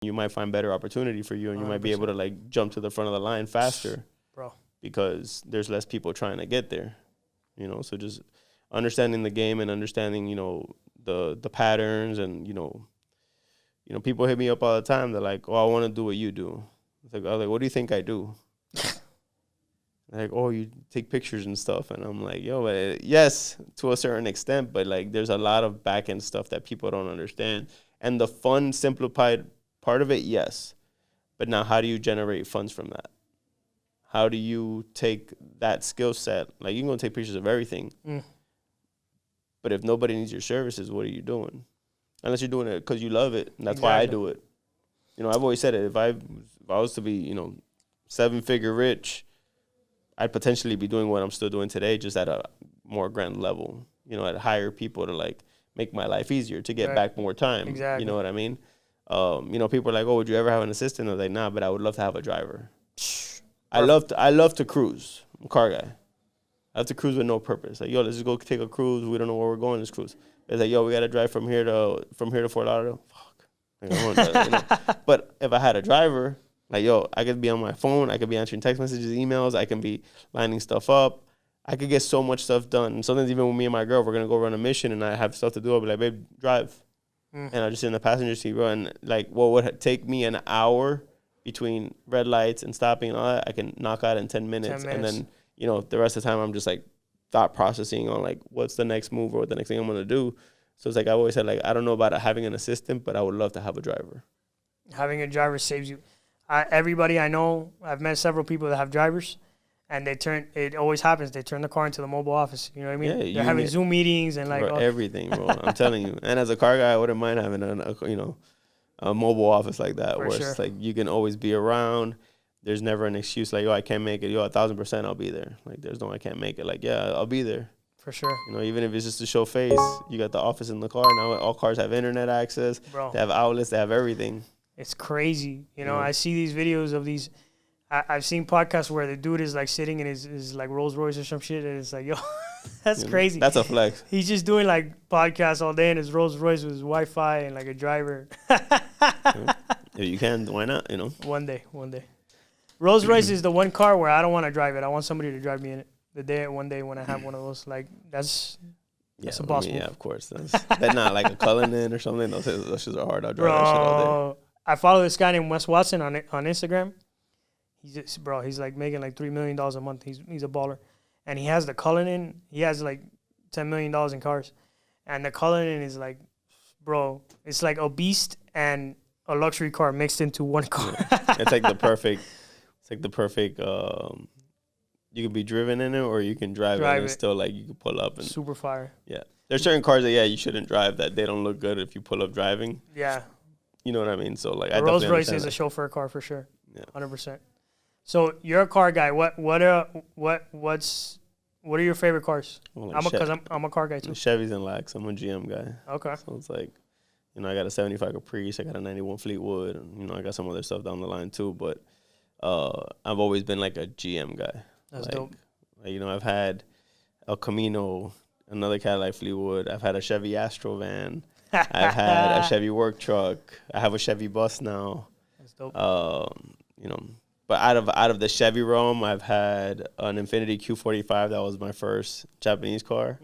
You might find better opportunity for you, and you 100%. Might be able to like jump to the front of the line faster, bro, because there's less people trying to get there. You know, so just understanding the game and understanding, you know, the patterns, and you know, people hit me up all the time. They're like, "Oh, I want to do what you do." I was like, "What do you think I do?" Like, "Oh, you take pictures and stuff," and I'm like, "Yo, yes, to a certain extent, but like, there's a lot of back end stuff that people don't understand, and the fun, simplified part of it, yes, but now how do you generate funds from that? How do you take that skill set? Like, you can go take pictures of everything, but if nobody needs your services, what are you doing? Unless you're doing it because you love it, and that's why I do it. You know, I've always said it. If I was to be, you know, 7-figure rich, I'd potentially be doing what I'm still doing today, just at a more grand level. You know, I'd hire people to like make my life easier, to get back more time. Exactly. You know what I mean? You know, people are like, "Oh, would you ever have an assistant?" I was like, "Nah, but I would love to have a driver." I love to cruise. I'm a car guy. I have to cruise with no purpose. Like, yo, let's just go take a cruise. We don't know where we're going. Let's cruise. It's like, yo, we got to drive from here to Fort Lauderdale. Fuck. Like, I want to drive, you know? But if I had a driver, like, yo, I could be on my phone. I could be answering text messages, emails. I can be lining stuff up. I could get so much stuff done. And sometimes even with me and my girl, we're going to go run a mission and I have stuff to do. I'll be like, babe, drive. And I'll just sit in the passenger seat, bro. And, like, what would take me an hour between red lights and stopping and all that, I can knock out in 10 minutes. And then, you know, the rest of the time I'm just, like, thought processing on, like, what's the next move or what the next thing I'm going to do. So it's like I always said, like, I don't know about having an assistant, but I would love to have a driver. Having a driver saves you. Everybody I know, I've met several people that have drivers, and it always happens, they turn the car into the mobile office. You know what I mean? Yeah, they're having Zoom meetings and, like, bro, everything, bro. I'm telling you. And as a car guy, I wouldn't mind having a mobile office like that, where it's like you can always be around. There's never an excuse like, yo, I can't make it. Yo, 1,000% I'll be there. Like, there's no I can't make it. Like, yeah, I'll be there. For sure. You know, even if it's just to show face, you got the office in the car. Now all cars have internet access. Bro. They have outlets. They have everything. It's crazy. You know, I see these videos of these. I've seen podcasts where the dude is, like, sitting in his like, Rolls Royce or some shit, and it's like, yo, that's crazy. That's a flex. He's just doing, like, podcasts all day in his Rolls Royce with his Wi-Fi and, like, a driver. If you can, why not, you know? One day. Rolls Royce is the one car where I don't want to drive it. I want somebody to drive me in it. One day when I have one of those, like, that's a boss move. Yeah, of course. That's not like a Cullinan or something. Those shits are hard. I'll drive that shit all day. I follow this guy named Wes Watson on Instagram. He's like making like $3 million a month. He's a baller. And he has the Cullinan. He has like $10 million in cars. And the Cullinan is like, bro, it's like a beast and a luxury car mixed into one car. Yeah. It's like the perfect, you can be driven in it or you can drive it and still like you can pull up. And super fire. Yeah. There's certain cars that, you shouldn't drive, that they don't look good if you pull up driving. Yeah. You know what I mean? So like, the Rolls Royce is a chauffeur car for sure. Yeah. 100%. So you're a car guy. What are your favorite cars? Well, like I'm a car guy too. Chevys and Lexus. I'm a GM guy. Okay. So it's like, you know, I got a 75 Caprice. I got a 91 Fleetwood. And, you know, I got some other stuff down the line too. But I've always been like a GM guy. That's dope. Like, you know, I've had El Camino, another Cadillac Fleetwood. I've had a Chevy Astro van. I've had a Chevy work truck. I have a Chevy bus now. That's dope. You know, but out of the Chevy realm, I've had an Infiniti Q45. That was my first Japanese car.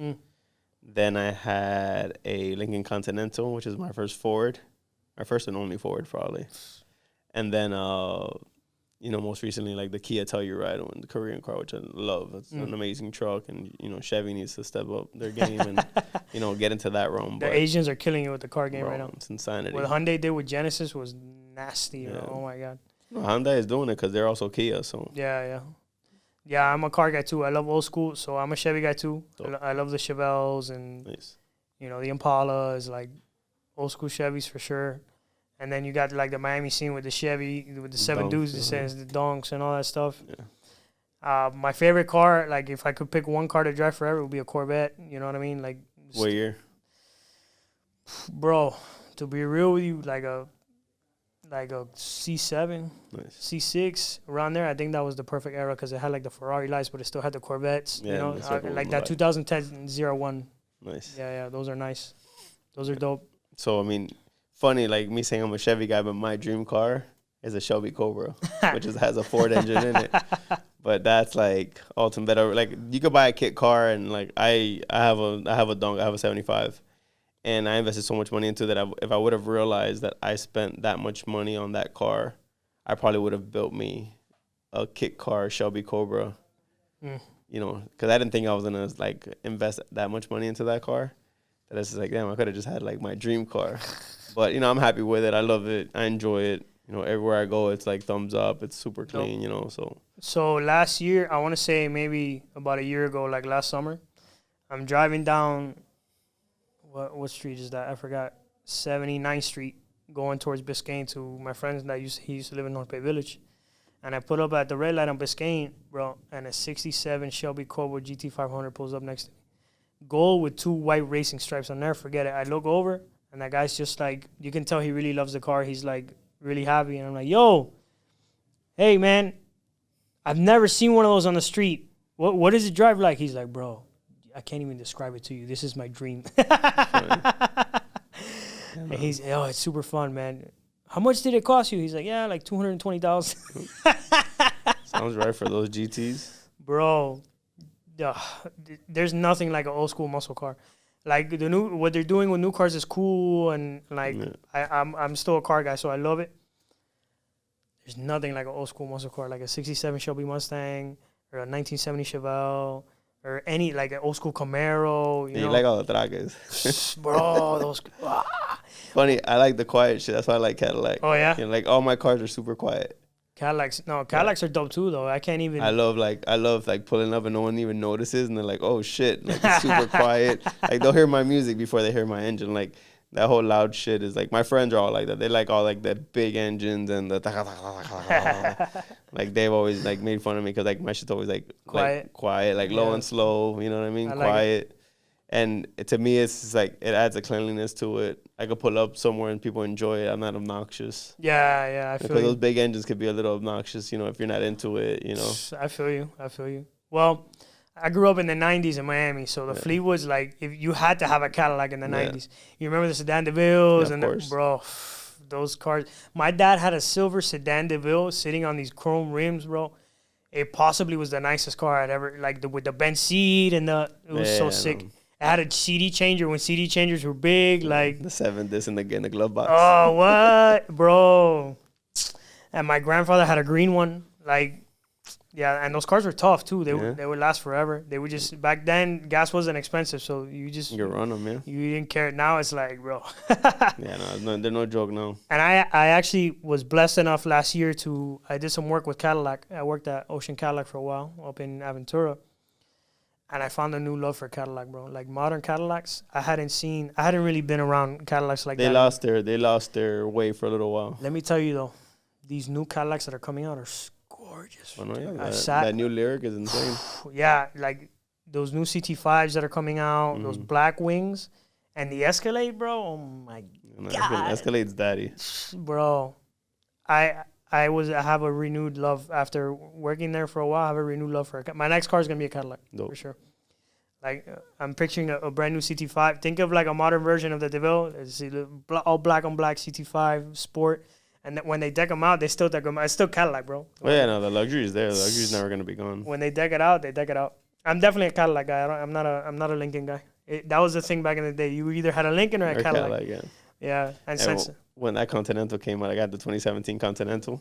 Then I had a Lincoln Continental, which is my first Ford, my first and only Ford probably. And then you know, most recently, like the Kia Telluride, the Korean car, which I love. It's an amazing truck, and you know, Chevy needs to step up their game and you know, get into that realm. The Asians are killing it with the car game bro, right now. It's insanity. What Hyundai did with Genesis was nasty. Yeah. Oh my god. No, Hyundai is doing it because they're also Kia. So yeah. I'm a car guy too. I love old school, so I'm a Chevy guy too. I love the Chevelles and you know, the Impala is like old school Chevys for sure. And then you got like the Miami scene with the Chevy, with the 7 dudes, it says the donks and all that stuff. Yeah. My favorite car, like if I could pick one car to drive forever, it would be a Corvette. You know what I mean? Like, what year? Bro, to be real with you, like a C7, C6, around there. I think that was the perfect era because it had like the Ferrari lights, but it still had the Corvettes. Yeah, you know, like that 2010 01. Nice. Yeah, those are nice. Those are dope. So I mean, funny, like me saying I'm a Chevy guy, but my dream car is a Shelby Cobra, which has a Ford engine in it. But that's like ultimate better. Like you could buy a kit car, and like I have a donk, I have a 75, and I invested so much money into that. If I would have realized that I spent that much money on that car, I probably would have built me a kit car Shelby Cobra. You know, because I didn't think I was gonna like invest that much money into that car. That it's just like, damn, I could have just had like my dream car. But you know, I'm happy with it. I love it. I enjoy it. You know, everywhere I go, it's like thumbs up. It's super clean. You know, So last year, I want to say maybe about a year ago, like last summer, I'm driving down. What street is that? I forgot. 79th Street, going towards Biscayne to my friends that he used to live in North Bay Village. And I put up at the red light on Biscayne, bro, and a 67 Shelby Cobra GT500 pulls up next to me. Gold with 2 white racing stripes. I'll never forget it. I look over, and that guy's just like, you can tell he really loves the car. He's like really happy. And I'm like, yo, hey, man, I've never seen one of those on the street. What does it drive like? He's like, bro, I can't even describe it to you. This is my dream. And he's, it's super fun, man. How much did it cost you? He's like, yeah, like $220,000. Sounds right for those GTs. Bro, there's nothing like an old school muscle car. Like what they're doing with new cars is cool, and like I'm still a car guy, so I love it. There's nothing like an old school muscle car, like a 67 Shelby Mustang or a 1970 Chevelle or any like an old school Camaro. You know? Like all the tragas. Bro, those. Funny, I like the quiet shit. That's why I like Cadillac. Oh, yeah? You know, like all my cars are super quiet. Cadillacs are dope too, though. I can't even. I love pulling up and no one even notices, and they're like, oh shit, like it's super quiet. Like they'll hear my music before they hear my engine. Like that whole loud shit is like, my friends are all like that. They like all like the big engines and the like they've always like made fun of me because like my shit's always like quiet, like low and slow. You know what I mean? Quiet. And to me, it's just like it adds a cleanliness to it. I could pull up somewhere and people enjoy it. I'm not obnoxious. Yeah, I feel because those big engines could be a little obnoxious, you know, if you're not into it, you know. I feel you. Well, I grew up in the 90s in Miami, so the Fleetwoods, like, if you had to have a Cadillac in the 90s. You remember the Sedan DeVilles? Bro, those cars. My dad had a silver Sedan DeVille sitting on these chrome rims, bro. It possibly was the nicest car I'd ever, like, with the bench seat and it was so sick. It had a CD changer when CD changers were big, like the 7 disc in the glove box. Oh, what, bro? And my grandfather had a green one, like, yeah. And those cars were tough too. They would last forever. They would just back then gas wasn't expensive, so you run them, yeah. You didn't care. Now it's like, bro. No, they're no joke now. And I actually was blessed enough last year I did some work with Cadillac. I worked at Ocean Cadillac for a while up in Aventura. And I found a new love for Cadillac, bro. Like modern Cadillacs, I hadn't really been around Cadillacs like that. They lost their way for a little while. Let me tell you though, these new Cadillacs that are coming out are gorgeous. Oh, no, yeah. That new Lyric is insane. Yeah, like those new CT5s that are coming out, those black wings, and the Escalade, bro. Oh my god, Escalade's daddy, bro. I have a renewed love after working there for a while. I have a renewed love for my next car is gonna be a Cadillac for sure. Like I'm picturing a brand new CT5. Think of like a modern version of the DeVille. It's all black on black CT5 Sport, and when they deck them out, they still deck them out. It's still Cadillac, bro. Oh yeah, no, the luxury is there. The luxury is never gonna be gone. When they deck it out, they deck it out. I'm definitely a Cadillac guy. I'm not a Lincoln guy. That was the thing back in the day. You either had a Lincoln or a Cadillac. Yeah, and since when that Continental came out, I got the 2017 Continental.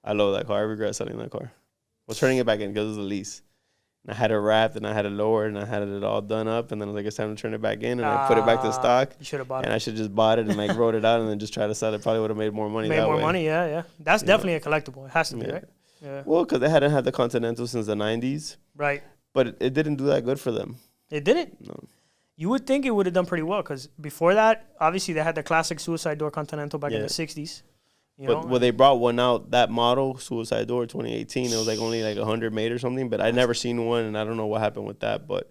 I love that car. I regret selling that car. I was turning it back in because it was a lease. And I had it wrapped, and I had it lowered, and I had it all done up. And then I was like, it's time to turn it back in. And I put it back to stock. You should have bought it. And I should just bought it and like wrote it out and then just try to sell it. Probably would have made more money that way. Made more money, yeah. That's definitely a collectible. It has to be, right? Yeah. Well, because they hadn't had the Continental since the 90s. Right. But it didn't do that good for them. It didn't? No. You would think it would have done pretty well because before that, obviously, they had the classic suicide door Continental back in the 60s. But when they brought one out, that model, Suicide Door 2018, it was like only like 100 made or something. But I never seen one, and I don't know what happened with that. But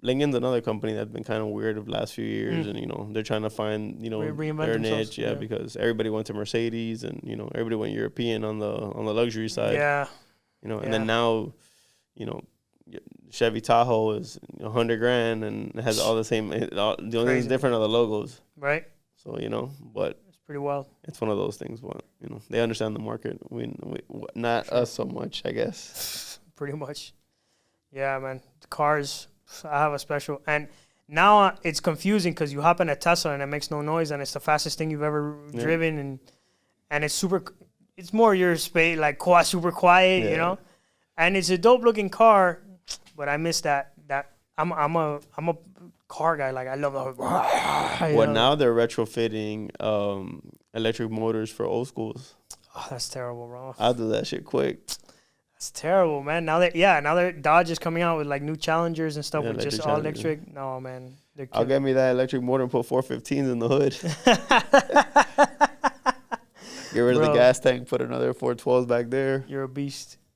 Lincoln's another company that's been kind of weird of the last few years. And, you know, they're trying to find, you know, their niche. Yeah, because everybody went to Mercedes and, you know, everybody went European on the luxury side. Yeah. You know, and then now, you know, Chevy Tahoe is $100,000 and it has all the same. The only thing that's different are the logos. Right. So, but it's pretty wild. It's one of those things. But they understand the market. We not us so much, I guess. Pretty much. Yeah, man. The cars, I have a special. And now it's confusing because you hop in a Tesla and it makes no noise and it's the fastest thing you've ever driven. And it's it's more your space, like super quiet, And it's a dope looking car, but I miss that. I'm a car guy. Like I love the. Well, now they're retrofitting electric motors for old schools. Oh, that's terrible, bro. I'll do that shit quick. That's terrible, man. Now that Dodge is coming out with like new Challengers and stuff with just all electric. No, man. I'll get me that electric motor and put 415s in the hood. Get rid of the gas tank, put another 412s back there. You're a beast.